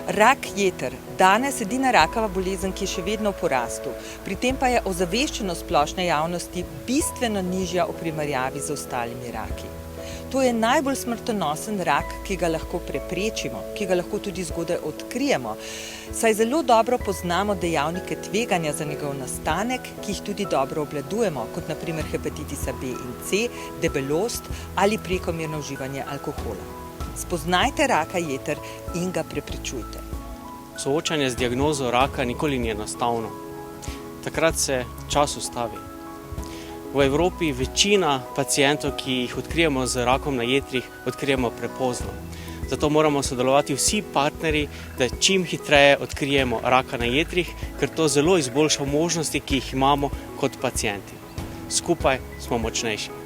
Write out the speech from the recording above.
Rak jeter, danes edina rakava bolezen, ki je še vedno v porastu. Pri tem pa je ozaveščenost splošne javnosti bistveno nižja v primerjavi z ostalimi raki. To je najbolj smrtonosen rak, ki ga lahko preprečimo, ki ga lahko tudi zgodaj odkrijemo, saj zelo dobro poznamo dejavnike tveganja za njegov nastanek, ki jih tudi dobro obvladujemo, kot na primer hepatitisa B in C, debelost ali prekomerno uživanje alkohola. Spoznajte raka jeter in ga preprečujte. Soočanje z diagnozo raka nikoli ni enostavno. Takrat se čas ustavi. V Evropi večina pacientov, ki jih odkrijemo z rakom na jetrih, odkrijemo prepozno. Zato moramo sodelovati vsi partnerji, da čim hitreje odkrijemo raka na jetrih, ker to zelo izboljša možnosti, ki jih imamo kot pacienti. Skupaj smo močnejši.